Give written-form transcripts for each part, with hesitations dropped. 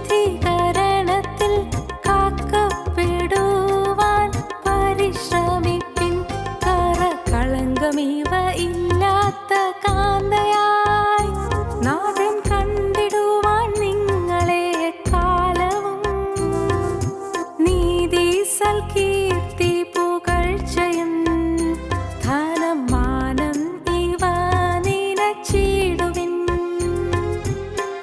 ശുദ്ധീകരണത്തിൽ കാക്കപ്പെടുവാൻ പരിശ്രമിപ്പിൻ. കറകളങ്കമിവ ഇല്ലാത്ത കാന്തയായി നാഥൻ കണ്ടിടുവാൻ നിങ്ങളെ കാലവും. നീതി സൽകീർത്തി പുകഴ്ചയും ധനം മാനം ഇവ നിനച്ചിടുവിൻ.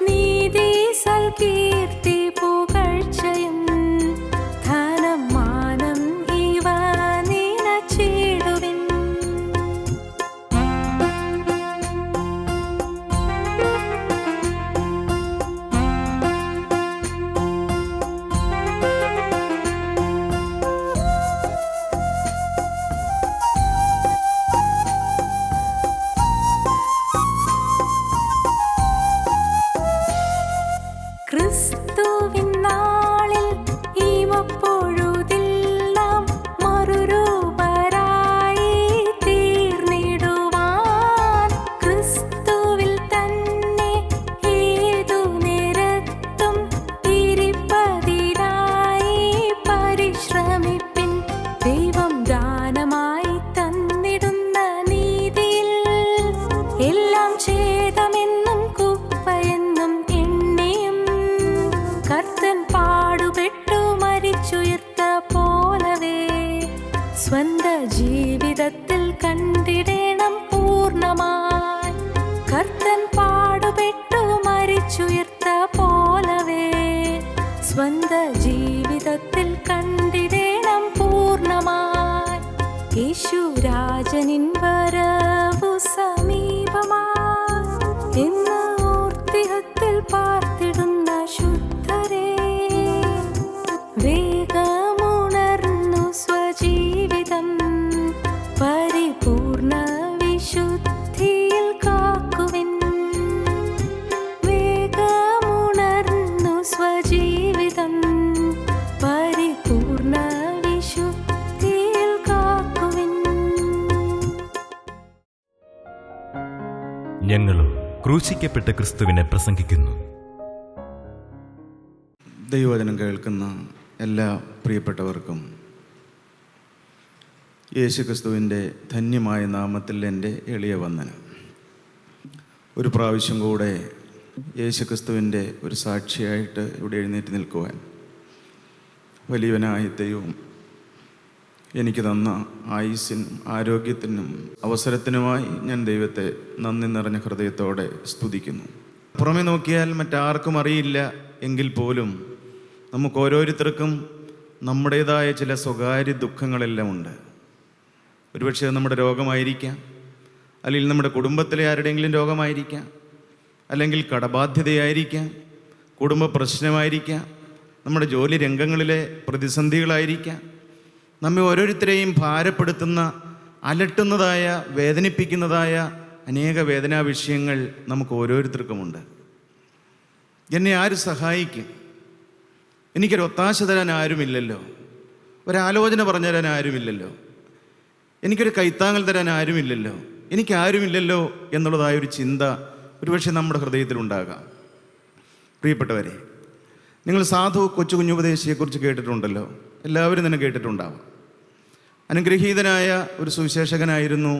നീതി സൽകീർത്തി പുകഴ്ചയും ധനം മാനം ഇവ നിനച്ചിടുവിൻ. ക്രിസ്തുവിൻ നാളിൽ ഇമപ്പൊഴുതിൽ നാം മറുരൂപരായി തീർന്നിടുവാൻ ക്രിസ്തുവിൽ തന്നെ ഏതു നേരത്തും ഇരിപ്പതിനായി പരിശ്രമിപ്പിൻ. ദൈവം ദാനമായി തന്നിടുന്ന നീതിയിൽ എല്ലാം ഛേദമെന്നും കുപ്പയെന്നും എണ്ണിയും കർത്തൻ പാടുപെട്ടു മരിച്ചുയർത്ത പോലവേ സ്വന്ത ജീവിതത്തിൽ കണ്ടിടേണം പൂർണ്ണമായി. കർത്തൻ പാടുപെട്ടു മരിച്ചുയർത്ത പോലവേ സ്വന്ത ജീവിതത്തിൽ കണ്ടിടേണം പൂർണ്ണമായി. യേശുരാജനിൻ വരവു സമീപമായി എന്ന് ഓർത്തിഹത്തിൽ പാർത്തിടുന്ന ശുദ്ധരേ, വേഗമുണർന്നു സ്വജീവിതം പരിപൂർണ വിശുദ്ധിയിൽ കാക്കുവിൻ. വേഗമുണർന്നു സ്വജീവിതം പരിപൂർണ വിശുദ്ധിയിൽ കാക്കുവിൻ. ഞങ്ങളും ക്രൂശിക്കപ്പെട്ട ക്രിസ്തുവിനെ പ്രസംഗിക്കുന്നു. ദൈവവചനം കേൾക്കുന്ന എല്ലാ പ്രിയപ്പെട്ടവർക്കും യേശുക്രിസ്തുവിൻ്റെ ധന്യമായ നാമത്തിൽ എൻ്റെ എളിയ വന്ദനം. ഒരു പ്രാവശ്യം കൂടെ യേശുക്രിസ്തുവിൻ്റെ ഒരു സാക്ഷിയായിട്ട് ഇവിടെ എഴുന്നേറ്റ് നിൽക്കുവാൻ വലിയവനായ ദൈവം എനിക്ക് തന്ന ആയുസ്സിനും ആരോഗ്യത്തിനും അവസരത്തിനുമായി ഞാൻ ദൈവത്തെ നന്ദി നിറഞ്ഞ ഹൃദയത്തോടെ സ്തുതിക്കുന്നു. പുറമെ നോക്കിയാൽ മറ്റാർക്കും അറിയില്ല എങ്കിൽ പോലും നമുക്ക് ഓരോരുത്തർക്കും നമ്മുടേതായ ചില സ്വകാര്യ ദുഃഖങ്ങളെല്ലാം ഉണ്ട്. ഒരുപക്ഷെ നമ്മുടെ രോഗമായിരിക്കാം, അല്ലെങ്കിൽ നമ്മുടെ കുടുംബത്തിലെ ആരുടെയെങ്കിലും രോഗമായിരിക്കാം, അല്ലെങ്കിൽ കടബാധ്യതയായിരിക്കാം, കുടുംബ പ്രശ്നമായിരിക്കാം, നമ്മുടെ ജോലി രംഗങ്ങളിലെ പ്രതിസന്ധികളായിരിക്കാം. നമ്മെ ഓരോരുത്തരെയും ഭാരപ്പെടുത്തുന്ന, അലട്ടുന്നതായ, വേദനിപ്പിക്കുന്നതായ അനേക വേദനാ വിഷയങ്ങൾ നമുക്ക് ഓരോരുത്തർക്കുമുണ്ട്. എന്നെ ആര് സഹായിക്കും? എനിക്കൊരു ഒത്താശ തരാൻ ആരുമില്ലല്ലോ, ഒരാലോചന പറഞ്ഞു തരാൻ ആരുമില്ലല്ലോ, എനിക്കൊരു കൈത്താങ്ങൽ തരാൻ ആരുമില്ലല്ലോ, എനിക്കാരുമില്ലല്ലോ എന്നുള്ളതായൊരു ചിന്ത ഒരുപക്ഷെ നമ്മുടെ ഹൃദയത്തിലുണ്ടാകാം. പ്രിയപ്പെട്ടവരെ, നിങ്ങൾ സാധു കൊച്ചു കുഞ്ഞുപദേശിയെക്കുറിച്ച് കേട്ടിട്ടുണ്ടല്ലോ, എല്ലാവരും തന്നെ കേട്ടിട്ടുണ്ടാവും. അനുഗ്രഹീതനായ ഒരു സുവിശേഷകനായിരുന്നു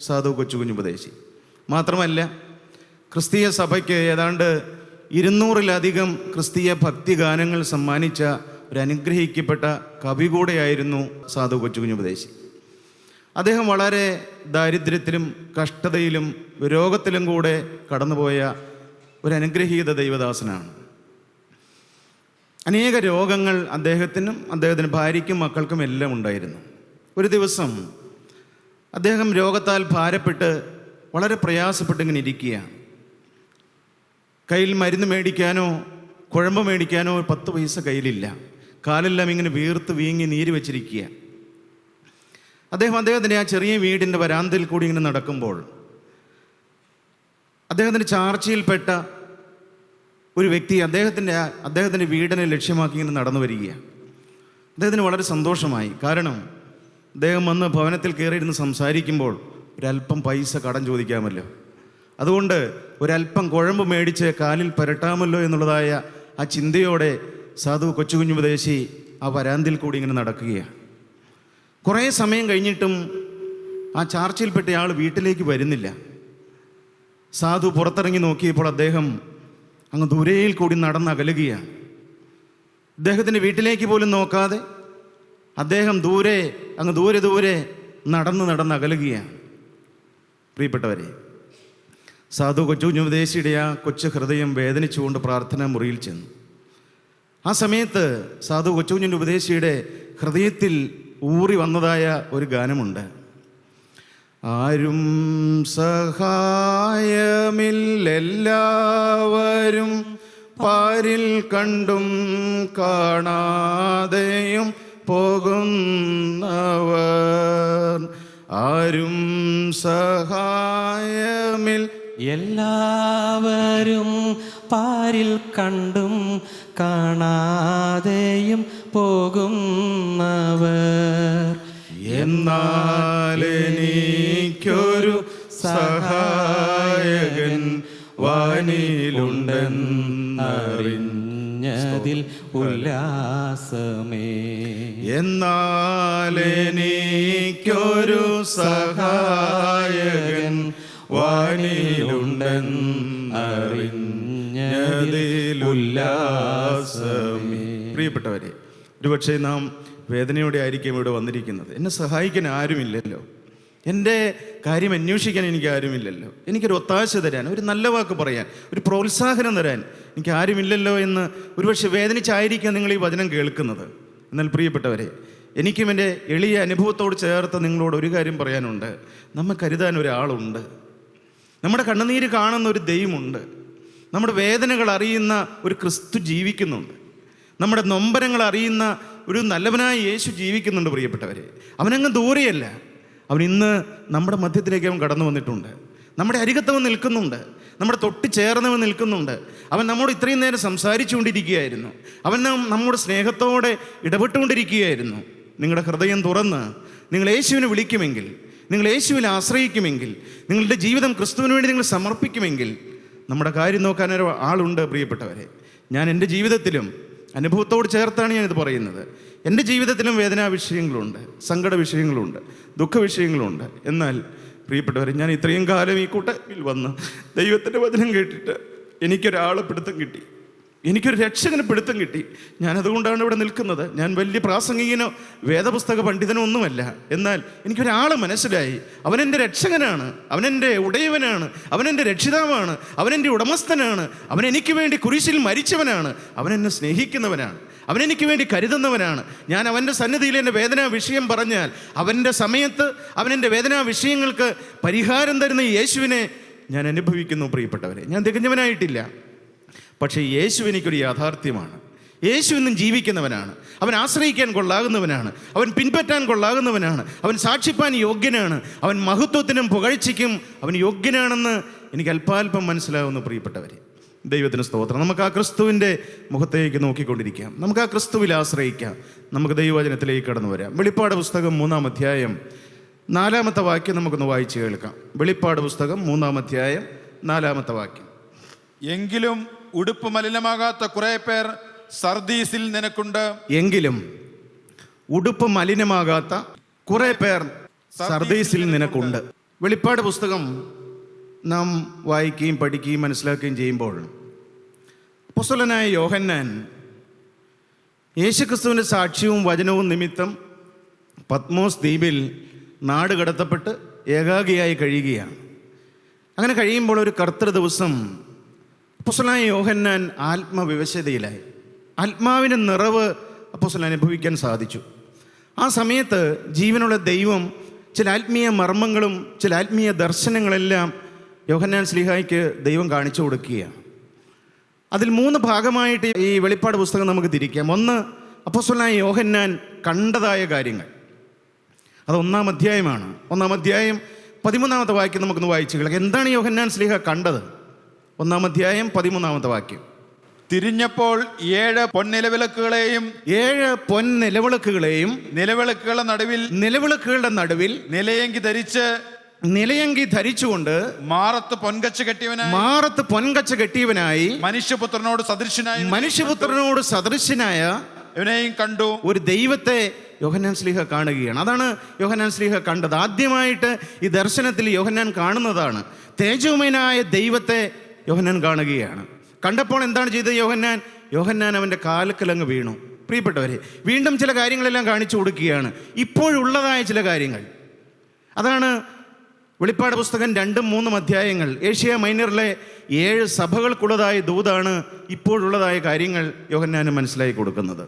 സാധു കൊച്ചു കുഞ്ഞുപദേശി. മാത്രമല്ല, ക്രിസ്തീയ സഭയ്ക്ക് ഏതാണ്ട് 200-ലധികം ക്രിസ്തീയ ഭക്തിഗാനങ്ങൾ സമ്മാനിച്ച ഒരു അനുഗ്രഹിക്കപ്പെട്ട കവി കൂടെയായിരുന്നു സാധു കൊച്ചു കുഞ്ഞുപദേശി. അദ്ദേഹം വളരെ ദാരിദ്ര്യത്തിലും കഷ്ടതയിലും രോഗത്തിലും കൂടെ കടന്നുപോയ ഒരു അനുഗ്രഹീത ദൈവദാസനാണ്. അനേക രോഗങ്ങൾ അദ്ദേഹത്തിനും അദ്ദേഹത്തിൻ്റെ ഭാര്യയ്ക്കും മക്കൾക്കും എല്ലാം ഉണ്ടായിരുന്നു. ഒരു ദിവസം അദ്ദേഹം രോഗത്താൽ ഭാരപ്പെട്ട് വളരെ പ്രയാസപ്പെട്ട് ഇങ്ങനെ ഇരിക്കുക. കയ്യിൽ മരുന്ന് മേടിക്കാനോ കുഴമ്പ് മേടിക്കാനോ 10 പൈസ കയ്യിലില്ല. കാലെല്ലാം ഇങ്ങനെ വീർത്ത് വീങ്ങി നീര് വെച്ചിരിക്കുക. അദ്ദേഹത്തിൻ്റെ ആ ചെറിയ വീടിൻ്റെ വരാന്തയിൽ കൂടി ഇങ്ങനെ നടക്കുമ്പോൾ അദ്ദേഹത്തിൻ്റെ ചാർച്ചയിൽപ്പെട്ട ഒരു വ്യക്തി അദ്ദേഹത്തിൻ്റെ വീടിനെ ലക്ഷ്യമാക്കി ഇങ്ങനെ നടന്നു വരികയാണ്. അദ്ദേഹത്തിന് വളരെ സന്തോഷമായി. കാരണം അദ്ദേഹം വന്ന് ഭവനത്തിൽ കയറിയിരുന്ന് സംസാരിക്കുമ്പോൾ ഒരല്പം പൈസ കടം ചോദിക്കാമല്ലോ, അതുകൊണ്ട് ഒരല്പം കുഴമ്പ് മേടിച്ച് കാലിൽ പുരട്ടാമല്ലോ എന്നുള്ളതായ ആ ചിന്തയോടെ സാധു കൊച്ചുകുഞ്ഞുപദേശി ആ വരാന്തിൽ കൂടി ഇങ്ങനെ നടക്കുകയാണ്. കുറേ സമയം കഴിഞ്ഞിട്ടും ആ ചാർച്ചയിൽപ്പെട്ട ആൾ വീട്ടിലേക്ക് വരുന്നില്ല. സാധു പുറത്തിറങ്ങി നോക്കിയപ്പോൾ അദ്ദേഹം അങ്ങ് ദൂരയിൽ കൂടി നടന്നകലുകയാണ്. അദ്ദേഹത്തിൻ്റെ വീട്ടിലേക്ക് പോലും നോക്കാതെ അദ്ദേഹം ദൂരെ നടന്നകലുകയാണ്. പ്രിയപ്പെട്ടവരെ, സാധു കൊച്ചുകുഞ്ഞുപദേശിയുടെ ആ കൊച്ചു ഹൃദയം വേദനിച്ചുകൊണ്ട് പ്രാർത്ഥനാ മുറിയിൽ ചെന്നു. ആ സമയത്ത് സാധു കൊച്ചുകുഞ്ഞിൻ്റെ ഉപദേശിയുടെ ഹൃദയത്തിൽ ഊറി വന്നതായ ഒരു ഗാനമുണ്ട്. ആരും സഹായമില്ലെല്ലാവരും പാരിൽ കണ്ടും കാണാതെയും പോകുന്നവർ. ആരും സഹായമിൽ എല്ലാവരും പാരിൽ കണ്ടും കാണാതെയും പോകുന്നവർ. എന്നാൽ എനിക്കൊരു സഹായകൻ വാനിലുണ്ടെന്നറിഞ്ഞതിൽ ഉല്ലാസമേ. എന്നാൽ എനിക്കൊരു സഹായകൻ വാനിലുണ്ടെന്നറിഞ്ഞതിൽ ഉല്ലാസമേ. പ്രിയപ്പെട്ടവരെ, ഒരുപക്ഷെ നാം വേദനയോടെ ആയിരിക്കും ഇവിടെ വന്നിരിക്കുന്നത്. എന്നെ സഹായിക്കാൻ ആരുമില്ലല്ലോ, എൻ്റെ കാര്യം അന്വേഷിക്കാൻ എനിക്ക് ആരുമില്ലല്ലോ, എനിക്കൊരു ഒത്താശ തരാൻ, ഒരു നല്ല വാക്ക് പറയാൻ, ഒരു പ്രോത്സാഹനം തരാൻ എനിക്ക് ആരുമില്ലല്ലോ എന്ന് ഒരുപക്ഷെ വേദനിച്ചായിരിക്കാം നിങ്ങൾ ഈ വചനം കേൾക്കുന്നത്. എന്നാൽ പ്രിയപ്പെട്ടവരെ, എനിക്കും എൻ്റെ എളിയ അനുഭവത്തോട് ചേർത്ത് നിങ്ങളോട് ഒരു കാര്യം പറയാനുണ്ട്. നമ്മെ കരുതാൻ ഒരാളുണ്ട്. നമ്മുടെ കണ്ണുനീര് കാണുന്ന ഒരു ദൈവമുണ്ട്. നമ്മുടെ വേദനകൾ അറിയുന്ന ഒരു ക്രിസ്തു ജീവിക്കുന്നുണ്ട്. നമ്മുടെ നൊമ്പരങ്ങൾ അറിയുന്ന ഒരു നല്ലവനായ യേശു ജീവിക്കുന്നുണ്ട്. പ്രിയപ്പെട്ടവരെ, അവനങ്ങ് ദൂരെയല്ല, അവൻ ഇന്ന് നമ്മുടെ മധ്യത്തിലേക്ക് അവൻ കടന്നു വന്നിട്ടുണ്ട്. നമ്മുടെ അരികത്തവൻ നിൽക്കുന്നുണ്ട്, നമ്മുടെ തൊട്ട് ചേർന്നവൻ നിൽക്കുന്നുണ്ട്. അവൻ നമ്മോട് ഇത്രയും നേരം സംസാരിച്ചുകൊണ്ടിരിക്കുകയായിരുന്നു. അവൻ നമ്മുടെ സ്നേഹത്തോടെ ഇടപെട്ടുകൊണ്ടിരിക്കുകയായിരുന്നു. നിങ്ങളുടെ ഹൃദയം തുറന്ന് നിങ്ങൾ യേശുവിനെ വിളിക്കുമെങ്കിൽ, നിങ്ങൾ യേശുവിനെ ആശ്രയിക്കുമെങ്കിൽ, നിങ്ങളുടെ ജീവിതം ക്രിസ്തുവിന് വേണ്ടി നിങ്ങൾ സമർപ്പിക്കുമെങ്കിൽ നമ്മുടെ കാര്യം നോക്കാൻ ഒരു ആളുണ്ട്. പ്രിയപ്പെട്ടവരെ, ഞാൻ എൻ്റെ ജീവിതത്തിലും അനുഭവത്തോട് ചേർത്താണ് ഞാനിത് പറയുന്നത്. എൻ്റെ ജീവിതത്തിലും വേദനാ വിഷയങ്ങളുണ്ട്, സങ്കട വിഷയങ്ങളുണ്ട്, ദുഃഖ വിഷയങ്ങളുണ്ട്. എന്നാൽ പ്രിയപ്പെട്ടവരെ, ഞാൻ ഇത്രയും കാലം ഈ കൂട്ടത്തിൽ വന്ന് ദൈവത്തിൻ്റെ വചനം കേട്ടിട്ട് എനിക്കൊരാളെ പിടുത്തം കിട്ടി, എനിക്കൊരു രക്ഷകനെ പിടുത്തം കിട്ടി. ഞാനതുകൊണ്ടാണ് ഇവിടെ നിൽക്കുന്നത്. ഞാൻ വലിയ പ്രാസംഗികനോ വേദപുസ്തക പണ്ഡിതനോ ഒന്നുമല്ല. എന്നാൽ എനിക്കൊരാളെ മനസ്സിലായി. അവനെൻ്റെ രക്ഷകനാണ്, അവനെൻ്റെ ഉടയവനാണ്, അവനെൻ്റെ രക്ഷിതാവാണ്, അവനെൻ്റെ ഉടമസ്ഥനാണ്, അവൻ എനിക്ക് വേണ്ടി കുരിശിൽ മരിച്ചവനാണ്, അവനെന്നെ സ്നേഹിക്കുന്നവനാണ്, അവനെനിക്ക് വേണ്ടി കരുതുന്നവനാണ്. ഞാൻ അവൻ്റെ സന്നിധിയിൽ എൻ്റെ വേദനാ വിഷയം പറഞ്ഞാൽ അവൻ്റെ സമയത്ത് അവനെൻ്റെ വേദനാ വിഷയങ്ങൾക്ക് പരിഹാരം തരുന്ന യേശുവിനെ ഞാൻ അനുഭവിക്കുന്നു. പ്രിയപ്പെട്ടവരെ, ഞാൻ തികഞ്ഞവനായിട്ടില്ല, പക്ഷേ യേശു എനിക്കൊരു യാഥാർത്ഥ്യമാണ്. യേശു ഇന്നും ജീവിക്കുന്നവനാണ്. അവൻ ആശ്രയിക്കാൻ കൊള്ളാകുന്നവനാണ്, അവൻ പിൻപറ്റാൻ കൊള്ളാകുന്നവനാണ്, അവൻ സാക്ഷിപ്പാൻ യോഗ്യനാണ്, അവൻ മഹത്വത്തിനും പുകഴ്ചയ്ക്കും അവൻ യോഗ്യനാണെന്ന് എനിക്ക് അല്പാൽപ്പം മനസ്സിലാവുന്നു. പ്രിയപ്പെട്ടവരെ, ദൈവത്തിന് സ്തോത്രം. നമുക്ക് ആ ക്രിസ്തുവിൻ്റെ മുഖത്തേക്ക് നോക്കിക്കൊണ്ടിരിക്കാം, നമുക്ക് ആ ക്രിസ്തുവിൽ ആശ്രയിക്കാം, നമുക്ക് ദൈവവചനത്തിലേക്ക് കടന്നു വരാം. വെളിപ്പാട് പുസ്തകം 3-ാം അധ്യായം 4-ാമത്തെ വാക്യം നമുക്കൊന്ന് വായിച്ച് കേൾക്കാം. വെളിപ്പാട് പുസ്തകം 3-ാം അധ്യായം 4-ാമത്തെ വാക്യം. എങ്കിലും ഉടുപ്പ് മലിനമാകാത്ത കുറെ പേർ സർദീസിൽ നിനക്കുണ്ട്. എങ്കിലും ഉടുപ്പ് മലിനമാകാത്ത കുറെ പേർ സർദീസിൽ നിനക്കുണ്ട്. വെളിപ്പാട് പുസ്തകം നാം വായിക്കുകയും പഠിക്കുകയും മനസ്സിലാക്കുകയും ചെയ്യുമ്പോൾ അപ്പോസ്തലനായ യോഹന്നാൻ യേശുക്രിസ്തുവിൻ്റെ സാക്ഷ്യവും വചനവും നിമിത്തം പത്മോസ് ദ്വീപിൽ നാട് കടത്തപ്പെട്ട് ഏകാഗിയായി കഴിയുകയാണ്. അങ്ങനെ കഴിയുമ്പോൾ ഒരു കർത്തൃ ദിവസം അപ്പോസ്തലനായ യോഹന്നാൻ ആത്മവിവശതയിലായി. ആത്മാവിൻ്റെ നിറവ് അപ്പോസ്തലൻ അനുഭവിക്കാൻ സാധിച്ചു. ആ സമയത്ത് ജീവനുള്ള ദൈവം ചില ആത്മീയ മർമ്മങ്ങളും ചില ആത്മീയ ദർശനങ്ങളെല്ലാം യോഹന്നാൻ ശ്ലീഹായ്ക്ക് ദൈവം കാണിച്ചു കൊടുക്കുകയാണ്. അതിൽ 3 ഭാഗമായിട്ട് ഈ വെളിപ്പാട് പുസ്തകം നമുക്ക് തിരിക്കാം. ഒന്ന്, അപ്പോസ്തലനായ യോഹന്നാൻ കണ്ടതായ കാര്യങ്ങൾ. അത് 1-ാം അധ്യായമാണ്. 1-ാം അധ്യായം 13-ാമത്തെ വാക്യം നമുക്കൊന്ന് വായിച്ചു കേൾക്കാം. എന്താണ് യോഹന്നാൻ ശ്ലീഹ കണ്ടത്? 1-ാം അധ്യായം 13-ാമത്തെ വാക്യം. തിരിഞ്ഞപ്പോൾ 7 പൊൻനിലവിളക്കുകളെയും 7 പൊൻനിലവിളക്കുകളെയും നിലവിളക്കുകളുടെ നടുവിൽ നിലവിളക്കുകളുടെ നടുവിൽ നിലയങ്കി ധരിച്ച് നിലയങ്കി ധരിച്ചുകൊണ്ട് മാറത്ത് പൊൻകച്ച കെട്ടിയവനായി മനുഷ്യപുത്രനോട് സദൃശനായ ഇവനെയും കണ്ടു. ഒരു ദൈവത്തെ യോഹന്നാൻ ശ്ലീഹ കാണുകയാണ്. അതാണ് യോഹന്നാൻ ശ്ലീഹ കണ്ടത്. ആദ്യമായിട്ട് ഈ ദർശനത്തിൽ യോഹന്നാൻ കാണുന്നതാണ്. തേജോമയനായ ദൈവത്തെ യോഹന്നാൻ കാണുകയാണ്. കണ്ടപ്പോൾ എന്താണ് ചെയ്തത് യോഹന്നാൻ അവൻ്റെ കാലക്കലങ്ങ് വീണു. പ്രിയപ്പെട്ടവരെ, വീണ്ടും ചില കാര്യങ്ങളെല്ലാം കാണിച്ചു കൊടുക്കുകയാണ്, ഇപ്പോഴുള്ളതായ ചില കാര്യങ്ങൾ. അതാണ് വെളിപ്പാട് പുസ്തകം 2-3 അധ്യായങ്ങൾ. ഏഷ്യ മൈനറിലെ 7 സഭകൾക്കുള്ളതായ ദൂതാണ് ഇപ്പോഴുള്ളതായ കാര്യങ്ങൾ യോഹന്നാന് മനസ്സിലാക്കി കൊടുക്കുന്നത്.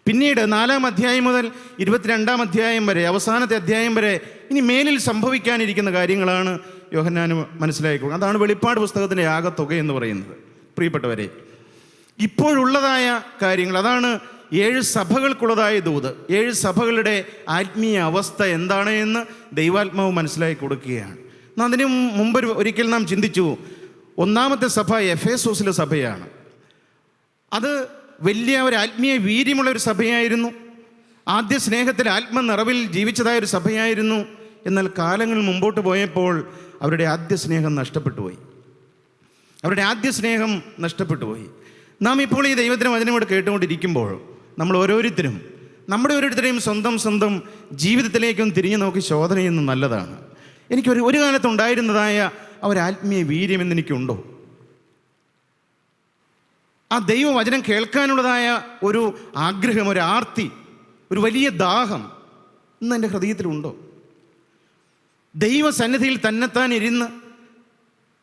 പിന്നീട് 4-ാം അധ്യായം മുതൽ 22-ാം അധ്യായം വരെ, അവസാനത്തെ അധ്യായം വരെ ഇനി മേലിൽ സംഭവിക്കാനിരിക്കുന്ന കാര്യങ്ങളാണ് യോഹന്നാന് മനസ്സിലാക്കി കൊടുക്കുന്നത്. അതാണ് വെളിപ്പാട് പുസ്തകത്തിൻ്റെ ആകത്തുക എന്ന് പറയുന്നത്. പ്രിയപ്പെട്ടവരെ, ഇപ്പോഴുള്ളതായ കാര്യങ്ങൾ, അതാണ് 7 സഭകൾക്കുള്ളതായ ദൂത്. 7 സഭകളുടെ ആത്മീയ അവസ്ഥ എന്താണ് എന്ന് ദൈവാത്മാവ് മനസ്സിലാക്കി കൊടുക്കുകയാണ്. അതിനു മുമ്പ് ഒരിക്കൽ നാം ചിന്തിച്ചു, ഒന്നാമത്തെ സഭ എഫേസോസിലെ സഭയാണ്. അത് വലിയ ഒരു ആത്മീയ വീര്യമുള്ള ഒരു സഭയായിരുന്നു. ആദ്യ സ്നേഹത്തിൽ ആത്മനിറവിൽ ജീവിച്ചതായ ഒരു സഭയായിരുന്നു. എന്നാൽ കാലങ്ങൾ മുമ്പോട്ട് പോയപ്പോൾ അവരുടെ ആദ്യ സ്നേഹം നഷ്ടപ്പെട്ടു പോയി. നാം ഇപ്പോൾ ഈ ദൈവത്തിൻ്റെ വചനമോട് കേട്ടുകൊണ്ടിരിക്കുമ്പോൾ നമ്മൾ നമ്മുടെ ഓരോരുത്തരെയും സ്വന്തം ജീവിതത്തിലേക്കും തിരിഞ്ഞു നോക്കി ശോധന ചെയ്യുന്നത് നല്ലതാണ്. ഒരു കാലത്തുണ്ടായിരുന്നതായ ഒരു ആത്മീയ വീര്യം എന്നെനിക്കുണ്ടോ? ആ ദൈവവചനം കേൾക്കാനുള്ളതായ ഒരു ആഗ്രഹം, ഒരു ആർത്തി, ഒരു വലിയ ദാഹം ഇന്ന് എൻ്റെ ഹൃദയത്തിലുണ്ടോ? ദൈവസന്നിധിയിൽ തന്നെത്താൻ ഇരുന്ന്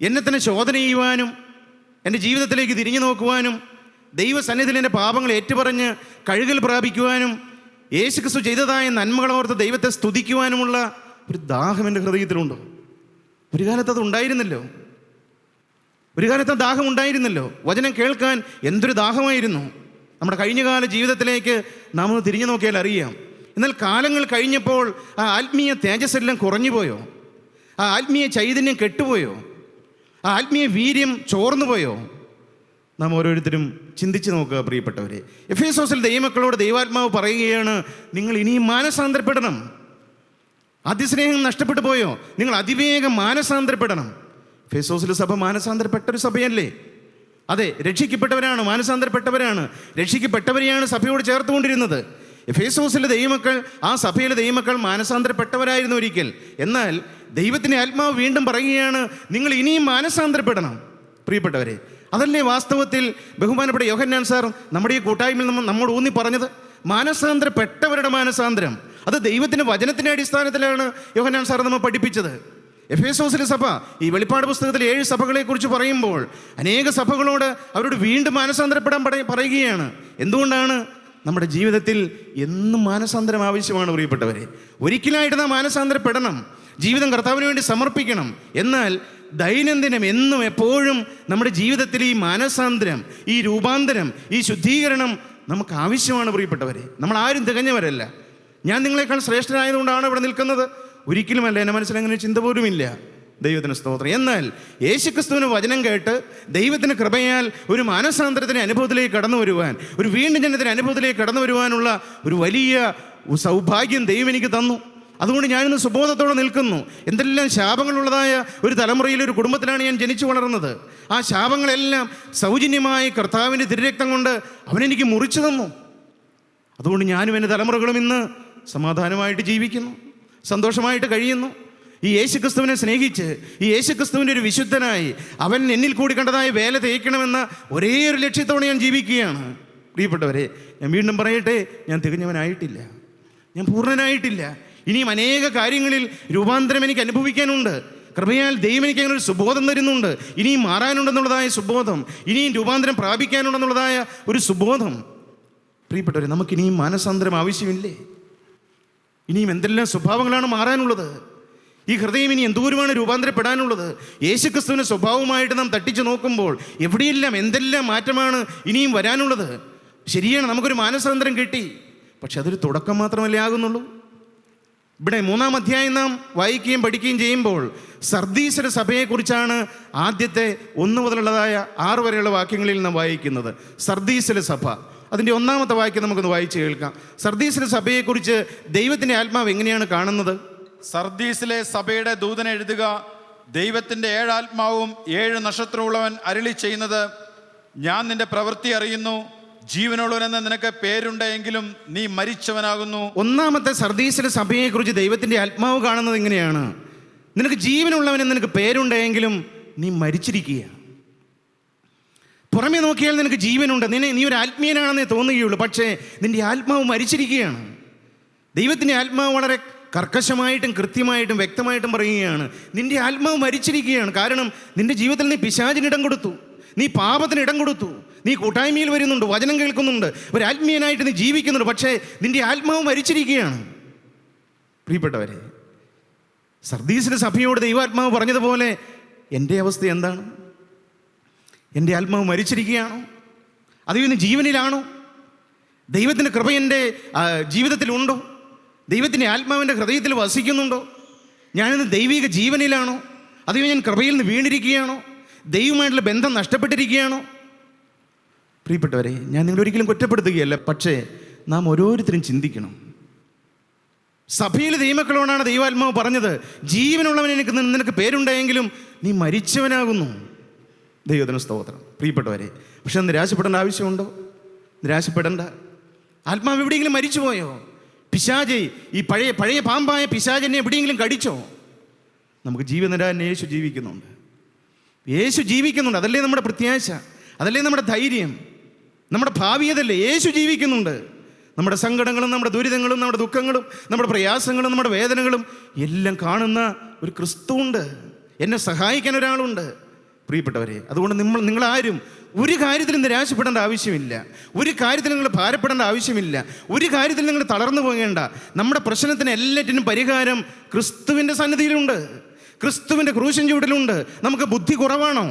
എന്നെ തന്നെ ശോധന ചെയ്യുവാനും എൻ്റെ ജീവിതത്തിലേക്ക് തിരിഞ്ഞു നോക്കുവാനും ദൈവസന്നിധിയിൽ എൻ്റെ പാപങ്ങൾ ഏറ്റുപറഞ്ഞ് കഴുകൽ പ്രാപിക്കുവാനും യേശുക്രിസ്തു ചെയ്തതായ നന്മകളോർത്ത് ദൈവത്തെ സ്തുതിക്കുവാനുമുള്ള ഒരു ദാഹം എൻ്റെ ഹൃദയത്തിലുണ്ടോ? ഒരു കാലത്ത് അത് ഉണ്ടായിരുന്നല്ലോ. ദാഹം ഉണ്ടായിരുന്നല്ലോ. വചനം കേൾക്കാൻ എന്തൊരു ദാഹമായിരുന്നു. നമ്മുടെ കഴിഞ്ഞകാല ജീവിതത്തിലേക്ക് നാം ഒന്ന് തിരിഞ്ഞു നോക്കിയാൽ അറിയാം. എന്നാൽ കാലങ്ങൾ കഴിഞ്ഞപ്പോൾ ആ ആത്മീയ തേജസ്സെല്ലാം കുറഞ്ഞു പോയോ? ആ ആത്മീയ ചൈതന്യം കെട്ടുപോയോ? ആ ആത്മീയ വീര്യം ചോർന്നു പോയോ? നാം ഓരോരുത്തരും ചിന്തിച്ച് നോക്കുക പ്രിയപ്പെട്ടവരെ. എഫേസോസിൽ ദൈവമക്കളോട് ദൈവാത്മാവ് പറയുകയാണ്, നിങ്ങൾ ഇനിയും മാനസാന്തരപ്പെടണം. അതിസ്നേഹം നഷ്ടപ്പെട്ടു പോയോ? നിങ്ങൾ അതിവേഗം മാനസാന്തരപ്പെടണം. എഫേസോസിലെ സഭ മാനസാന്തരപ്പെട്ടൊരു സഭയല്ലേ? അതെ, രക്ഷിക്കപ്പെട്ടവരാണ്, മാനസാന്തരപ്പെട്ടവരാണ്. രക്ഷിക്കപ്പെട്ടവരെയാണ് സഭയോട് ചേർത്തുകൊണ്ടിരുന്നത്. എഫേസോസിലെ ദൈവമക്കൾ, ആ സഭയിലെ ദൈവമക്കൾ മാനസാന്തരപ്പെട്ടവരായിരുന്നു ഒരിക്കൽ. എന്നാൽ ദൈവത്തിൻ്റെ ആത്മാവ് വീണ്ടും പറയുകയാണ്, നിങ്ങൾ ഇനിയും മാനസാന്തരപ്പെടണം. പ്രിയപ്പെട്ടവരെ, അതല്ലേ വാസ്തവത്തിൽ ബഹുമാനപ്പെട്ട യോഹന്നാൻ സാർ നമ്മുടെ ഈ കൂട്ടായ്മയിൽ നമ്മോട് ഊന്നി പറഞ്ഞത്? മാനസാന്തരപ്പെട്ടവരുടെ മാനസാന്തരം, അത് ദൈവത്തിൻ്റെ വചനത്തിൻ്റെ അടിസ്ഥാനത്തിലാണ് യോഹന്നാൻ സാർ നമ്മൾ പഠിപ്പിച്ചത്. എഫേസോസിലെ സഭ ഈ വെളിപ്പാട് പുസ്തകത്തിൽ 7 സഭകളെക്കുറിച്ച് പറയുമ്പോൾ അനേക സഭകളോട് അവരോട് വീണ്ടും മാനസാന്തരപ്പെടാൻ പറയുകയാണ്. എന്തുകൊണ്ടാണ്? നമ്മുടെ ജീവിതത്തിൽ എന്നും മാനസാന്തരം ആവശ്യമാണ് പ്രിയപ്പെട്ടവരെ. ഒരിക്കലായിട്ട് നാം മാനസാന്തരപ്പെടണം. ജീവിതം കർത്താവിന് വേണ്ടി സമർപ്പിക്കണം. എന്നാൽ ദൈനംദിനം എന്നും എപ്പോഴും നമ്മുടെ ജീവിതത്തിൽ ഈ മാനസാന്തരം, ഈ രൂപാന്തരം, ഈ ശുദ്ധീകരണം നമുക്ക് ആവശ്യമാണ് പ്രിയപ്പെട്ടവരെ. നമ്മൾ ആരും തികഞ്ഞവരല്ല. ഞാൻ നിങ്ങളെക്കാൾ ശ്രേഷ്ഠനായതുകൊണ്ടാണ് ഇവിടെ നിൽക്കുന്നത്, ഒരിക്കലുമല്ല. എൻ്റെ മനസ്സിൽ അങ്ങനെ ചിന്ത പോലുമില്ല. ദൈവത്തിന് സ്തോത്രം. എന്നാൽ യേശുക്രിസ്തുവിന് വചനം കേട്ട് ദൈവത്തിന് കൃപയാൽ ഒരു മാനസാന്തരത്തിൻ്റെ അനുഭവത്തിലേക്ക് കടന്നു വരുവാൻ, ഒരു വീണ്ടും ജനത്തിൻ്റെ അനുഭവത്തിലേക്ക് കടന്നു വരുവാനുള്ള ഒരു വലിയ സൗഭാഗ്യം ദൈവം എനിക്ക് തന്നു. അതുകൊണ്ട് ഞാനിന്ന് സുബോധത്തോടെ നിൽക്കുന്നു. എന്തെല്ലാം ശാപങ്ങളുള്ളതായ ഒരു തലമുറയിൽ, ഒരു കുടുംബത്തിലാണ് ഞാൻ ജനിച്ചു വളർന്നത്. ആ ശാപങ്ങളെല്ലാം സൗജന്യമായി കർത്താവിൻ്റെ തിരുരക്തം കൊണ്ട് അവനെനിക്ക് മുറിച്ചു തന്നു. അതുകൊണ്ട് ഞാനും എൻ്റെ തലമുറകളും ഇന്ന് സമാധാനമായിട്ട് ജീവിക്കുന്നു, സന്തോഷമായിട്ട് കഴിയുന്നു. ഈ യേശുക്രിസ്തുവിനെ സ്നേഹിച്ച്, ഈ യേശുക്രിസ്തുവിൻ്റെ ഒരു വിശുദ്ധനായി, അവൻ എന്നിൽ കൂടി കണ്ടതായ വേല തേക്കണമെന്ന ഒരേ ഒരു ലക്ഷ്യത്തോടെ ഞാൻ ജീവിക്കുകയാണ്. പ്രിയപ്പെട്ടവരെ, ഞാൻ വീണ്ടും പറയട്ടെ, ഞാൻ തികഞ്ഞവനായിട്ടില്ല, ഞാൻ പൂർണ്ണനായിട്ടില്ല. ഇനിയും അനേക കാര്യങ്ങളിൽ രൂപാന്തരം എനിക്ക് അനുഭവിക്കാനുണ്ട്. കൃപയാൽ ദൈവം എനിക്ക് അങ്ങനെ ഒരു സുബോധം തരുന്നുണ്ട്. ഇനിയും മാറാനുണ്ടെന്നുള്ളതായ സുബോധം, ഇനിയും രൂപാന്തരം പ്രാപിക്കാനുണ്ടെന്നുള്ളതായ ഒരു സുബോധം. പ്രിയപ്പെട്ടവരെ, നമുക്കിനിയും മാനസാന്തരം ആവശ്യമില്ലേ? ഇനിയും എന്തെല്ലാം സ്വഭാവങ്ങളാണ് മാറാനുള്ളത്? ഈ ഹൃദയം ഇനി എന്തോരമാണ് രൂപാന്തരപ്പെടാനുള്ളത്? യേശുക്രിസ്തുവിൻ്റെ സ്വഭാവമായിട്ട് നാം തട്ടിച്ചു നോക്കുമ്പോൾ എവിടെയെല്ലാം എന്തെല്ലാം മാറ്റമാണ് ഇനിയും വരാനുള്ളത്. ശരിയാണ്, നമുക്കൊരു മാനസാന്തരം കിട്ടി, പക്ഷെ അതൊരു തുടക്കം മാത്രമല്ലേ ആകുന്നുള്ളൂ. ഇവിടെ 3-ാം അധ്യായം നാം വായിക്കുകയും പഠിക്കുകയും ചെയ്യുമ്പോൾ സർദീസിലെ സഭയെക്കുറിച്ചാണ് ആദ്യത്തെ 1 മുതലുള്ളതായ 6 വരെയുള്ള വാക്യങ്ങളിൽ നാം വായിക്കുന്നത്. സർദീസിലെ സഭ, അതിൻ്റെ 1-ാമത്തെ വാക്യം നമുക്കൊന്ന് വായിച്ച് കേൾക്കാം. സർദീസിലെ സഭയെക്കുറിച്ച് ദൈവത്തിൻ്റെ ആത്മാവ് എങ്ങനെയാണ് കാണുന്നത്? സർദീസിലെ സഭയുടെ ദൂതൻ എഴുതുക, ദൈവത്തിന്റെ 7 ആത്മാവും 7 നക്ഷത്രമുള്ളവൻ അരുളി ചെയ്യുന്നത്, ഞാൻ നിന്റെ പ്രവൃത്തി അറിയുന്നു. ജീവനുള്ളവനെന്ന് നിനക്ക് പേരുണ്ടെങ്കിലും നീ മരിച്ചവനാകുന്നു. ഒന്നാമത്തെ സർദീസിലെ സഭയെക്കുറിച്ച് ദൈവത്തിന്റെ ആത്മാവ് കാണുന്നത് ഇങ്ങനെയാണ്: നിനക്ക് ജീവനുള്ളവനെന്ന് നിനക്ക് പേരുണ്ടെങ്കിലും നീ മരിച്ചിരിക്കുക. പുറമെ നോക്കിയാൽ നിനക്ക് ജീവനുണ്ട്, നീ ഒരു ആത്മീയനാണെന്നേ തോന്നുകയുള്ളൂ, പക്ഷേ നിന്റെ ആത്മാവ് മരിച്ചിരിക്കുകയാണ്. ദൈവത്തിൻ്റെ ആത്മാവ് വളരെ കർക്കശമായിട്ടും കൃത്യമായിട്ടും വ്യക്തമായിട്ടും പറയുകയാണ്, നിന്റെ ആത്മാവ് മരിച്ചിരിക്കുകയാണ്. കാരണം നിന്റെ ജീവിതത്തിൽ നീ പിശാചിന് ഇടം കൊടുത്തു, നീ പാപത്തിന് ഇടം കൊടുത്തു, നീ കൂട്ടായ്മയിൽ വരുന്നുണ്ട്, വചനം കേൾക്കുന്നുണ്ട്, ഒരു ആത്മീയനായിട്ട് നീ ജീവിക്കുന്നുണ്ട്, പക്ഷേ നിന്റെ ആത്മാവ് മരിച്ചിരിക്കുകയാണ്. പ്രിയപ്പെട്ടവരെ, സർദീസിലെ സഭയോട് ദൈവാത്മാവ് പറഞ്ഞതുപോലെ എൻ്റെ അവസ്ഥ എന്താണ്? എൻ്റെ ആത്മാവ് മരിച്ചിരിക്കുകയാണോ? അതോ ഇന്ന് ജീവനിലാണോ? ദൈവത്തിൻ്റെ കൃപ എൻ്റെ ജീവിതത്തിലുണ്ടോ? ദൈവത്തിൻ്റെ ആത്മാവിൻ്റെ ഹൃദയത്തിൽ വസിക്കുന്നുണ്ടോ? ഞാനിന്ന് ദൈവിക ജീവനിലാണോ? അതോ ഞാൻ കൃപയിൽ നിന്ന് വീണിരിക്കുകയാണോ? ദൈവമായിട്ടുള്ള ബന്ധം നഷ്ടപ്പെട്ടിരിക്കുകയാണോ? പ്രിയപ്പെട്ടവരെ, ഞാൻ നിങ്ങളൊരിക്കലും കുറ്റപ്പെടുത്തുകയല്ല, പക്ഷേ നാം ഓരോരുത്തരും ചിന്തിക്കണം. സഭയിലെ ദൈവമക്കളോടാണ് ദൈവാത്മാവ് പറഞ്ഞത്, ജീവനുള്ളവൻ നിനക്ക് പേരുണ്ടായെങ്കിലും നീ മരിച്ചവനാകുന്നു. ദൈവത്തിന് സ്തോത്രം. പ്രിയപ്പെട്ടവരെ, പക്ഷെ നിരാശപ്പെടേണ്ട ആവശ്യമുണ്ടോ? നിരാശപ്പെടേണ്ട. ആത്മാവ് എവിടെയെങ്കിലും മരിച്ചുപോയോ? പിശാച്, ഈ പഴയ പാമ്പായ പിശാചിനെ എവിടെയെങ്കിലും കടിച്ചോ? നമുക്ക് ജീവൻ തരാൻ യേശു ജീവിക്കുന്നുണ്ട്. യേശു ജീവിക്കുന്നുണ്ട്. അതല്ലേ നമ്മുടെ പ്രത്യാശ, അതല്ലേ നമ്മുടെ ധൈര്യം, നമ്മുടെ ഭാവി അതല്ലേ. യേശു ജീവിക്കുന്നുണ്ട്. നമ്മുടെ സങ്കടങ്ങളും നമ്മുടെ ദുരിതങ്ങളും നമ്മുടെ ദുഃഖങ്ങളും നമ്മുടെ പ്രയാസങ്ങളും നമ്മുടെ വേദനകളും എല്ലാം കാണുന്ന ഒരു ക്രിസ്തുവുണ്ട്. എന്നെ സഹായിക്കാൻ ഒരാളുണ്ട്. പ്രിയപ്പെട്ടവരെ, അതുകൊണ്ട് നിങ്ങളാരും ഒരു കാര്യത്തിലും നിരാശപ്പെടേണ്ട ആവശ്യമില്ല, ഒരു കാര്യത്തിൽ നിങ്ങൾ ഭാരപ്പെടേണ്ട ആവശ്യമില്ല, ഒരു കാര്യത്തിൽ നിങ്ങൾ തളർന്നു പോകേണ്ട. നമ്മുടെ പ്രശ്നത്തിന് എല്ലാറ്റിനും പരിഹാരം ക്രിസ്തുവിൻ്റെ സന്നിധിയിലുണ്ട്, ക്രിസ്തുവിൻ്റെ ക്രൂശൻ ചൂടിലുണ്ട്. നമുക്ക് ബുദ്ധി കുറവാണോ?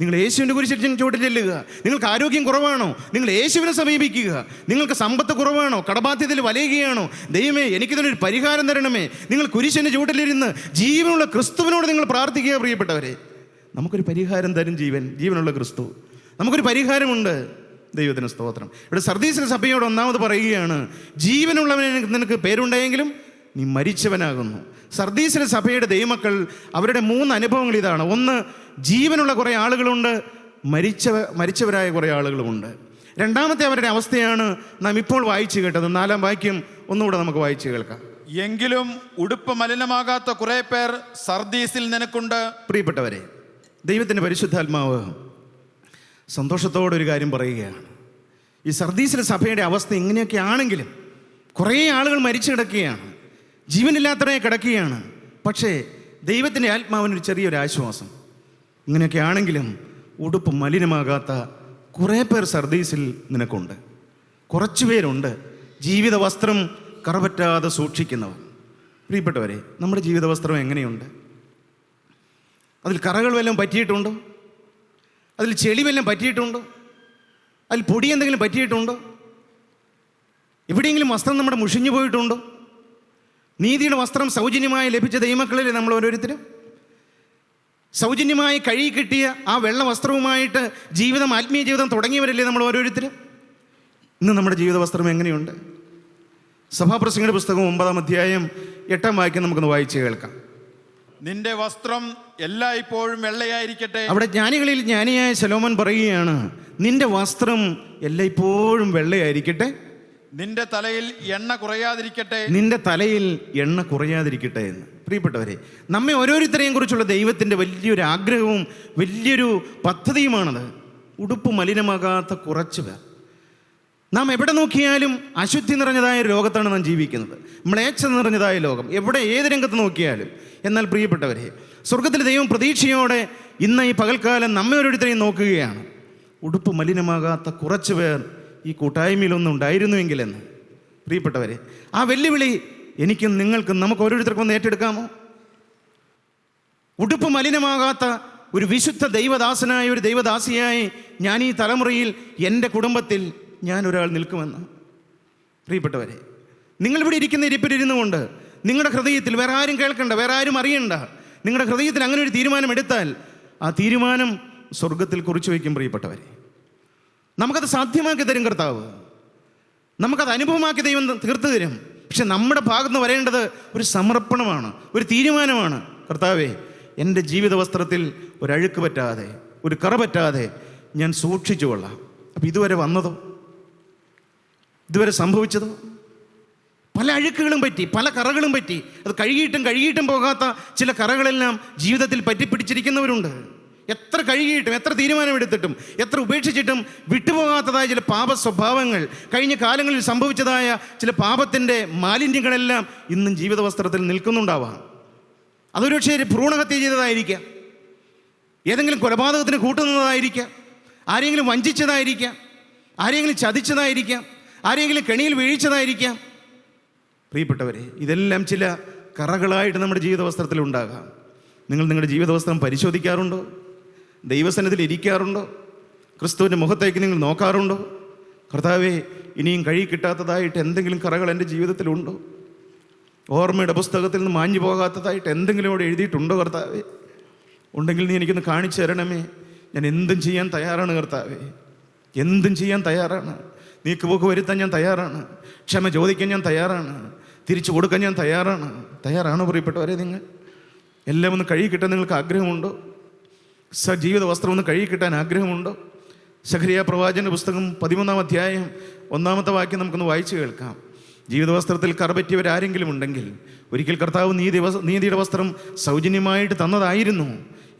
നിങ്ങൾ യേശുവിൻ്റെ കുരിശിൻ ചൂട്ടിൽ ചെല്ലുക. നിങ്ങൾക്ക് ആരോഗ്യം കുറവാണോ? നിങ്ങൾ യേശുവിനെ സമീപിക്കുക. നിങ്ങൾക്ക് സമ്പത്ത് കുറവാണോ? കടബാധ്യതയിൽ വലയുകയാണോ? ദൈവമേ, എനിക്കിതിനൊരു പരിഹാരം തരണമേ. നിങ്ങൾ കുരിശിൻ്റെ ചൂട്ടിലിരുന്ന് ജീവനുള്ള ക്രിസ്തുവിനോട് നിങ്ങൾ പ്രാർത്ഥിക്കുക. പ്രിയപ്പെട്ടവരെ, നമുക്കൊരു പരിഹാരം തരും ജീവനുള്ള ക്രിസ്തു. നമുക്കൊരു പരിഹാരമുണ്ട്. ദൈവത്തിന് സ്തോത്രം. ഇവിടെ സർദീസിലെ സഭയോട് ഒന്നാമത് പറയുകയാണ്, ജീവനുള്ളവനെ നിനക്ക് പേരുണ്ടായെങ്കിലും നീ മരിച്ചവനാകുന്നു. സർദീസിലെ സഭയുടെ ദൈവമക്കൾ അവരുടെ 3 അനുഭവങ്ങൾ ഇതാണ്. ഒന്ന്, ജീവനുള്ള കുറേ ആളുകളുണ്ട്, മരിച്ചവരായ കുറേ ആളുകളുമുണ്ട്. രണ്ടാമത്തെ അവരുടെ അവസ്ഥയാണ് നാം ഇപ്പോൾ വായിച്ചു കേട്ടത്. 4-ാം വാക്യം ഒന്നുകൂടെ നമുക്ക് വായിച്ചു കേൾക്കാം. എങ്കിലും ഉടുപ്പ് മലിനമാകാത്ത കുറെ പേർ സർദീസിൽ നിനക്കുണ്ട്. പ്രിയപ്പെട്ടവരെ, ദൈവത്തിൻ്റെ പരിശുദ്ധാത്മാവ് സന്തോഷത്തോടൊരു കാര്യം പറയുകയാണ്. ഈ സർദീസിലെ സഭയുടെ അവസ്ഥ ഇങ്ങനെയൊക്കെ ആണെങ്കിലും കുറേ ആളുകൾ മരിച്ചു കിടക്കുകയാണ്, ജീവനില്ലാത്തവരെ കിടക്കുകയാണ്. പക്ഷേ ദൈവത്തിൻ്റെ ആത്മാവിനൊരു ചെറിയൊരു ആശ്വാസം. ഇങ്ങനെയൊക്കെ ആണെങ്കിലും ഉടുപ്പ് മലിനമാകാത്ത കുറേ പേർ സർദീസിൽ നിനക്കുണ്ട്. കുറച്ച് പേരുണ്ട് ജീവിത വസ്ത്രം കറപറ്റാതെ സൂക്ഷിക്കുന്നവർ. പ്രിയപ്പെട്ടവരെ, നമ്മുടെ ജീവിത വസ്ത്രം എങ്ങനെയുണ്ട്? അതിൽ കറകൾ വല്ലതും പറ്റിയിട്ടുണ്ടോ? അതിൽ ചെളി വല്ലതും പറ്റിയിട്ടുണ്ടോ? അതിൽ പൊടി എന്തെങ്കിലും പറ്റിയിട്ടുണ്ടോ? എവിടെയെങ്കിലും വസ്ത്രം നമ്മുടെ മുഷിഞ്ഞു പോയിട്ടുണ്ടോ? നീതിയുടെ വസ്ത്രം സൗജന്യമായി ലഭിച്ച ദൈവമക്കളിലെ നമ്മൾ ഓരോരുത്തരും സൗജന്യമായി കഴുകി കിട്ടിയ ആ വെള്ള വസ്ത്രവുമായിട്ട് ആത്മീയ ജീവിതം തുടങ്ങിയവരല്ലേ നമ്മൾ ഓരോരുത്തരും? ഇന്ന് നമ്മുടെ ജീവിത വസ്ത്രം എങ്ങനെയുണ്ട്? സഭാപ്രസംഗയുടെ പുസ്തകം 9-ാം അധ്യായം 8-ാം വാക്യം നമുക്കൊന്ന് വായിച്ച് കേൾക്കാം. നിന്റെ വസ്ത്രം എല്ലായ്പ്പോഴും വെള്ളയായിരിക്കട്ടെ. അവിടെ ജ്ഞാനികളിൽ ജ്ഞാനിയായ ശലോമോൻ പറയുകയാണ്, നിന്റെ വസ്ത്രം എല്ലായ്പ്പോഴും വെള്ളയായിരിക്കട്ടെ, നിന്റെ തലയിൽ എണ്ണ കുറയാതിരിക്കട്ടെ. നിന്റെ തലയിൽ എണ്ണ കുറയാതിരിക്കട്ടെ എന്ന്. പ്രിയപ്പെട്ടവരെ, നമ്മെ ഓരോരുത്തരെയും കുറിച്ചുള്ള ദൈവത്തിൻ്റെ വലിയൊരു ആഗ്രഹവും വലിയൊരു പദ്ധതിയുമാണത്. ഉടുപ്പ് മലിനമാകാത്ത കുറച്ച് പേർ. നാം എവിടെ നോക്കിയാലും അശുദ്ധി നിറഞ്ഞതായ ലോകത്താണ് നാം ജീവിക്കുന്നത്, മ്ലേച്ഛത നിറഞ്ഞതായ ലോകം, എവിടെ ഏത് രംഗത്ത് നോക്കിയാലും. എന്നാൽ പ്രിയപ്പെട്ടവരെ, സ്വർഗത്തിലെ ദൈവം പ്രതീക്ഷയോടെ ഇന്ന് ഈ പകൽക്കാലം നമ്മെ ഓരോരുത്തരെയും നോക്കുകയാണ്. ഉടുപ്പ് മലിനമാകാത്ത കുറച്ച് പേർ ഈ കൂട്ടായ്മയിലൊന്നും ഉണ്ടായിരുന്നുവെങ്കിലെന്ന്. പ്രിയപ്പെട്ടവരെ, ആ വെല്ലുവിളി എനിക്കും നിങ്ങൾക്കും നമുക്ക് ഓരോരുത്തർക്കും ഒന്ന് ഏറ്റെടുക്കാമോ? ഉടുപ്പ് മലിനമാകാത്ത ഒരു വിശുദ്ധ ദൈവദാസനായ ഒരു ദൈവദാസിയായി ഞാൻ ഈ തലമുറയിൽ എൻ്റെ കുടുംബത്തിൽ ഞാൻ ഒരാൾ നിൽക്കുമെന്ന്. പ്രിയപ്പെട്ടവരെ, നിങ്ങളിവിടെ ഇരിക്കുന്ന ഇരിപ്പിലിരുന്നു കൊണ്ട് നിങ്ങളുടെ ഹൃദയത്തിൽ വേറെ ആരും കേൾക്കണ്ട, വേറെ ആരും അറിയണ്ട, നിങ്ങളുടെ ഹൃദയത്തിൽ അങ്ങനെ ഒരു തീരുമാനം എടുത്താൽ ആ തീരുമാനം സ്വർഗത്തിൽ കുറിച്ചു വയ്ക്കും. പ്രിയപ്പെട്ടവരെ, നമുക്കത് സാധ്യമാക്കി തരും കർത്താവ്, നമുക്കത് അനുഭവമാക്കി ദൈവം തീർത്തു തരും. പക്ഷെ നമ്മുടെ ഭാഗത്ത് നിന്ന് വരേണ്ടത് ഒരു സമർപ്പണമാണ്, ഒരു തീരുമാനമാണ്. കർത്താവേ, എൻ്റെ ജീവിത വസ്ത്രത്തിൽ ഒരഴുക്ക് പറ്റാതെ, ഒരു കറ പറ്റാതെ ഞാൻ സൂക്ഷിച്ചു കൊള്ളാം. അപ്പം ഇതുവരെ വന്നതോ, ഇതുവരെ സംഭവിച്ചതോ? പല അഴുക്കുകളും പറ്റി, പല കറകളും പറ്റി. അത് കഴുകിയിട്ടും പോകാത്ത ചില കറകളെല്ലാം ജീവിതത്തിൽ പറ്റിപ്പിടിച്ചിരിക്കുന്നവരുണ്ട്. എത്ര കഴുകിയിട്ടും, എത്ര തീരുമാനമെടുത്തിട്ടും, എത്ര ഉപേക്ഷിച്ചിട്ടും വിട്ടുപോകാത്തതായ ചില പാപ സ്വഭാവങ്ങൾ, കഴിഞ്ഞ കാലങ്ങളിൽ സംഭവിച്ചതായ ചില പാപത്തിൻ്റെ മാലിന്യങ്ങളെല്ലാം ഇന്നും ജീവിത വസ്ത്രത്തിൽ നിൽക്കുന്നുണ്ടാവാം. അതൊരു പക്ഷേ ഭ്രൂണഹത്യ ചെയ്തതായിരിക്കാം, ഏതെങ്കിലും കൊലപാതകത്തിന് കൂട്ടുന്നതായിരിക്കാം, ആരെങ്കിലും വഞ്ചിച്ചതായിരിക്കാം, ആരെങ്കിലും ചതിച്ചതായിരിക്കാം, ആരെങ്കിലും കെണിയിൽ വീഴ്ചതായിരിക്കാം. പ്രിയപ്പെട്ടവരെ, ഇതെല്ലാം ചില കറകളായിട്ട് നമ്മുടെ ജീവിത വസ്ത്രത്തിൽ ഉണ്ടാകാം. നിങ്ങൾ നിങ്ങളുടെ ജീവിത വസ്ത്രം പരിശോധിക്കാറുണ്ടോ? ദൈവസന്നിധിയിൽ ഇരിക്കാറുണ്ടോ? ക്രിസ്തുവിൻ്റെ മുഖത്തേക്ക് നിങ്ങൾ നോക്കാറുണ്ടോ? കർത്താവേ, ഇനിയും കഴുകി കിട്ടാത്തതായിട്ട് എന്തെങ്കിലും കറകൾ എൻ്റെ ജീവിതത്തിലുണ്ടോ? ഓർമ്മയുടെ പുസ്തകത്തിൽ നിന്ന് മാഞ്ഞു പോകാത്തതായിട്ട് എന്തെങ്കിലും അവിടെ എഴുതിയിട്ടുണ്ടോ? കർത്താവേ, ഉണ്ടെങ്കിൽ നീ എനിക്കൊന്ന് കാണിച്ചു തരണമേ. ഞാൻ എന്തും ചെയ്യാൻ തയ്യാറാണ് കർത്താവേ, എന്തും ചെയ്യാൻ തയ്യാറാണ്. നീക്കുപോക്ക് വരുത്താൻ ഞാൻ തയ്യാറാണ്. ക്ഷമ ചോദിക്കാൻ ഞാൻ തയ്യാറാണ്. തിരിച്ചു കൊടുക്കാൻ ഞാൻ തയ്യാറാണ്. പ്രിയപ്പെട്ടവരെ, നിങ്ങൾ എല്ലാം ഒന്ന് കഴുകി കിട്ടാൻ നിങ്ങൾക്ക് ആഗ്രഹമുണ്ടോ? ജീവിത വസ്ത്രം ഒന്ന് കഴുകി കിട്ടാൻ ആഗ്രഹമുണ്ടോ? സഖരിയ പ്രവാചകന്റെ പുസ്തകം 13-ാം അധ്യായം 1-ാമത്തെ വാക്യം നമുക്കൊന്ന് വായിച്ചു കേൾക്കാം. ജീവിത വസ്ത്രത്തിൽ കറ പറ്റിയവരാരെങ്കിലും ഉണ്ടെങ്കിൽ, ഒരിക്കൽ കർത്താവ് നീതിയുടെ വസ്ത്രം സൗജന്യമായിട്ട് തന്നതായിരുന്നു.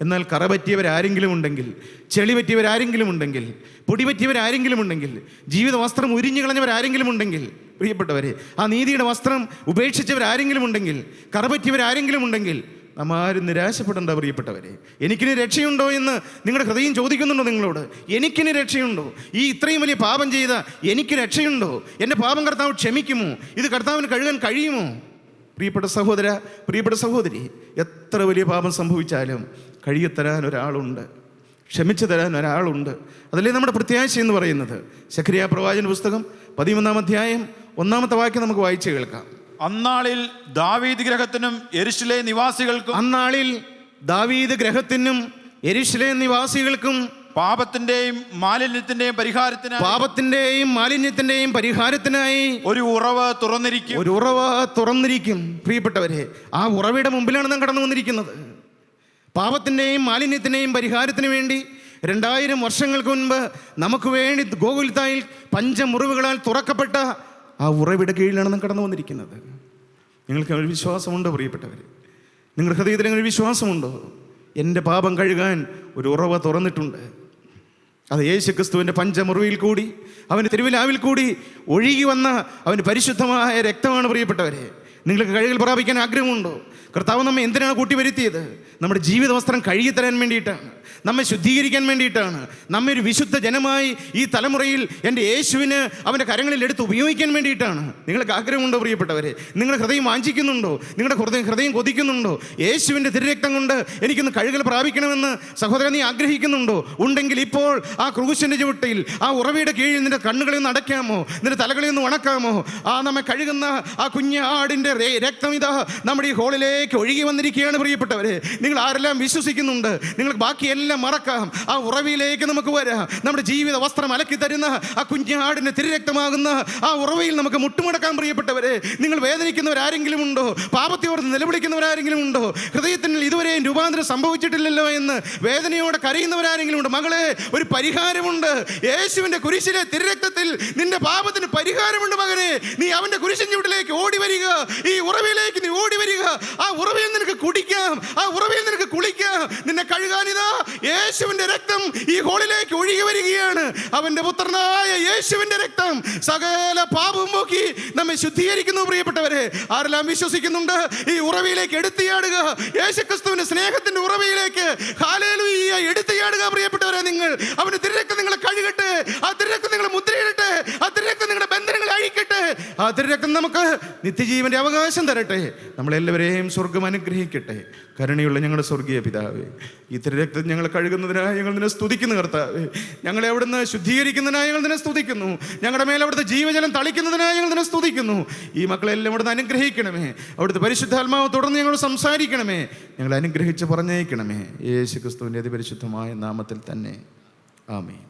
എന്നാൽ കറ പറ്റിയവരാരെങ്കിലും ഉണ്ടെങ്കിൽ, ചെളി പറ്റിയവരാരെങ്കിലും ഉണ്ടെങ്കിൽ, പൊടി പറ്റിയവരാരെങ്കിലും ഉണ്ടെങ്കിൽ, ജീവിത വസ്ത്രം ഉരിഞ്ഞു കളഞ്ഞവരാരെങ്കിലും ഉണ്ടെങ്കിൽ, പ്രിയപ്പെട്ടവരെ, ആ നീതിയുടെ വസ്ത്രം ഉപേക്ഷിച്ചവരാരെങ്കിലും ഉണ്ടെങ്കിൽ, കറ പറ്റിയവരാരെങ്കിലും ഉണ്ടെങ്കിൽ, നാം ആരും നിരാശപ്പെടേണ്ട. പ്രിയപ്പെട്ടവരെ, എനിക്കിനി രക്ഷയുണ്ടോ എന്ന് നിങ്ങളുടെ ഹൃദയം ചോദിക്കുന്നുണ്ടോ നിങ്ങളോട്? എനിക്കിനി രക്ഷയുണ്ടോ? ഈ ഇത്രയും വലിയ പാപം ചെയ്ത എനിക്ക് രക്ഷയുണ്ടോ? എൻ്റെ പാപം കർത്താവ് ക്ഷമിക്കുമോ? ഇത് കർത്താവിന് കഴുകാൻ കഴിയുമോ? പ്രിയപ്പെട്ട സഹോദര, പ്രിയപ്പെട്ട സഹോദരി, എത്ര വലിയ പാപം സംഭവിച്ചാലും കഴുകിത്തരാൻ ഒരാളുണ്ട്, ക്ഷമിച്ചു തരാൻ ഒരാളുണ്ട്. അതല്ലേ നമ്മുടെ പ്രത്യാശ എന്ന് പറയുന്നത്. സഖരിയ പ്രവാചകന്റെ പുസ്തകം 13-ാം അധ്യായം 1-ാമത്തെ വാക്യം നമുക്ക് വായിച്ചു കേൾക്കാം. അന്നാളിൽ ദാവീദ് ഗ്രഹത്തിനും യെരൂശലേം നിവാസികൾക്കും പാപത്തിന്റെയും മാലിന്യത്തിന്റെയും പരിഹാരത്തിനായി ഒരു ഉറവ് തുറന്നിരിക്കും. പ്രിയപ്പെട്ടവരെ, ആ ഉറവയുടെ മുമ്പിലാണ് നാം കടന്നു വന്നിരിക്കുന്നത്. പാപത്തിൻ്റെയും മാലിന്യത്തിൻ്റെയും പരിഹാരത്തിന് വേണ്ടി 2000 വർഷങ്ങൾക്ക് മുൻപ് നമുക്ക് വേണ്ടി ഗോകുൽത്തായിൽ പഞ്ചമുറിവുകളാൽ തുറക്കപ്പെട്ട ആ ഉറവിട കീഴിലാണ് നാം കടന്നു വന്നിരിക്കുന്നത്. നിങ്ങൾക്ക് ഒരു വിശ്വാസമുണ്ടോ പ്രിയപ്പെട്ടവർ? നിങ്ങളുടെ ഹൃദയത്തിൽ ഒരു വിശ്വാസമുണ്ടോ? എൻ്റെ പാപം കഴുകാൻ ഒരു ഉറവ തുറന്നിട്ടുണ്ട്. അത് യേശുക്രിസ്തുവിൻ്റെ പഞ്ചമുറിവിൽ കൂടി, അവൻ്റെ തിരുവിലാവിൽ കൂടി ഒഴുകി വന്ന അവൻ്റെ പരിശുദ്ധമായ രക്തമാണ്. പ്രിയപ്പെട്ടവരെ, നിങ്ങൾക്ക് കഴുകൽ പ്രാപിക്കാൻ ആഗ്രഹമുണ്ടോ? കർത്താവ് നമ്മെ എന്തിനാണ് കൂട്ടി വരുത്തിയത്? നമ്മുടെ ജീവിത വസ്ത്രം കഴുകി തരാൻ വേണ്ടിയിട്ടാണ്, നമ്മെ ശുദ്ധീകരിക്കാൻ വേണ്ടിയിട്ടാണ്, നമ്മെ ഒരു വിശുദ്ധ ജനമായി ഈ തലമുറയിൽ എൻ്റെ യേശുവിന് അവൻ്റെ കരങ്ങളിൽ എടുത്ത് ഉപയോഗിക്കാൻ വേണ്ടിയിട്ടാണ്. നിങ്ങൾക്ക് ആഗ്രഹമുണ്ടോ പ്രിയപ്പെട്ടവരെ? നിങ്ങളുടെ ഹൃദയം വാഞ്ചിക്കുന്നുണ്ടോ? നിങ്ങളുടെ ഹൃദയം കൊതിക്കുന്നുണ്ടോ? യേശുവിൻ്റെ തിരുരക്തം കൊണ്ട് എനിക്കൊന്ന് കഴുകൽ പ്രാപിക്കണമെന്ന് സഹോദരൻ നീ ആഗ്രഹിക്കുന്നുണ്ടോ? ഉണ്ടെങ്കിൽ ഇപ്പോൾ ആ ക്രൂശിൻ്റെ ചുവട്ടിൽ, ആ ഉറവയുടെ കീഴിൽ നിന്റെ കണ്ണുകളെ ഒന്ന് അടയ്ക്കാമോ? നിന്റെ തലകളെ ഒന്ന് ഉണക്കാമോ? ആ നമ്മെ കഴുകുന്ന ആ കുഞ്ഞാടിൻ്റെ രക്തം ഇതാ നമ്മുടെ ഈ ഹോളിലേക്ക് ഒഴുകി വന്നിരിക്കുകയാണ്. പ്രിയപ്പെട്ടവരെ, നിങ്ങൾ ആരെല്ലാം വിശ്വസിക്കുന്നുണ്ട്? നിങ്ങൾക്ക് ബാക്കിയെല്ലാം മറക്കാം. ആ ഉറവിലേക്ക് നമുക്ക് വരാം. നമ്മുടെ ജീവിത വസ്ത്രം അലക്കി തരുന്ന ആ കുഞ്ഞാടിൻ്റെ തിരുരക്തമാകുന്ന ആ ഉറവയിൽ നമുക്ക് മുട്ടുമടക്കാം. പ്രിയപ്പെട്ടവരെ, നിങ്ങൾ വേദനിക്കുന്നവരാരെങ്കിലും ഉണ്ടോ? പാപത്തോർത്ത് നിലവിളിക്കുന്നവരാരെങ്കിലും ഉണ്ടോ? ഹൃദയത്തിൽ ഇതുവരെയും രൂപാന്തരം സംഭവിച്ചിട്ടില്ലല്ലോ എന്ന് വേദനയോടെ കരയുന്നവരാരെങ്കിലും ഉണ്ടോ? മകളെ, ഒരു പരിഹാരമുണ്ട്. യേശുവിൻ്റെ കുരിശിലെ തിരുരക്തത്തിൽ നിന്റെ പാപത്തിന് പരിഹാരമുണ്ട്. മകനെ, നീ അവൻ്റെ കുരിശിൻ ചുവട്ടിലേക്ക് ഓടി വരിക. ഈ ഉറവിലേക്ക് നീ ഓടി വരിക. ആ ഉറവയിൽ നിനക്ക് കുടിക്കാം, ആ ഉറവയിൽ നിനക്ക് കുളിക്കാം. നിന്നെ കഴുകാനിതാ യേശുവിന്റെ രക്തം ഈ ഹോളിലേക്ക് ഒഴുകി വരികയാണ്. അവന്റെ പുത്രനായ യേശുവിന്റെ രക്തം സകല പാപവും പോക്കി നമ്മെ ശുദ്ധീകരിക്കുന്നു. പ്രിയപ്പെട്ടവരെ, ആരെല്ലാം വിശ്വസിക്കുന്നുണ്ട്? ഈ ഉറവിയിലേക്ക് എടുത്തിയാടുക. യേശുക്രിസ്തുവിന്റെ സ്നേഹത്തിന്റെ ഉറവിയിലേക്ക് ഹല്ലേലൂയ എടുത്തിയാടുക. പ്രിയപ്പെട്ടവരെ, നിങ്ങൾ അവന്റെ തിരുരക്തം നിങ്ങളെ കഴുകട്ടെ. ആ തിരുരക്തം നിങ്ങളെ മുദ്രയിടട്ടെ. ആ തിരുരക്തം നിങ്ങളുടെ ബന്ധനങ്ങളെ അഴിക്കട്ടെ. ആ തിരുരക്തം നമുക്ക് നിത്യജീവന്റെ അവകാശം തരട്ടെ. നമ്മളെല്ലാവരെയും സ്വർഗം അനുഗ്രഹിക്കട്ടെ. കരുണയുള്ള ഞങ്ങളുടെ സ്വർഗീയ പിതാവേ, ഈ തിരുരക്തം ഞങ്ങളെ കഴുകുന്നതിനായി ഞങ്ങൾ നിന്നെ സ്തുതിക്കുന്നു. കർത്താവേ, ഞങ്ങളെ അവിടുന്ന് ശുദ്ധീകരിക്കുന്നതിനായി ഞങ്ങൾ നിന്നെ സ്തുതിക്കുന്നു. ഞങ്ങളുടെ മേലെ അവിടുത്തെ ജീവജലം തളിക്കുന്നതിനായി ഞങ്ങൾ നിന്നെ സ്തുതിക്കുന്നു. ഈ മക്കളെല്ലാം അവിടുന്ന് അനുഗ്രഹിക്കണമേ. അവിടുത്തെ പരിശുദ്ധാത്മാവ് തുടർന്ന് ഞങ്ങളോട് സംസാരിക്കണമേ. ഞങ്ങളെ അനുഗ്രഹിച്ച് പറഞ്ഞേക്കണമേ. യേശു ക്രിസ്തുവിൻ്റെ അതിപരിശുദ്ധമായ നാമത്തിൽ തന്നെ. ആമേൻ.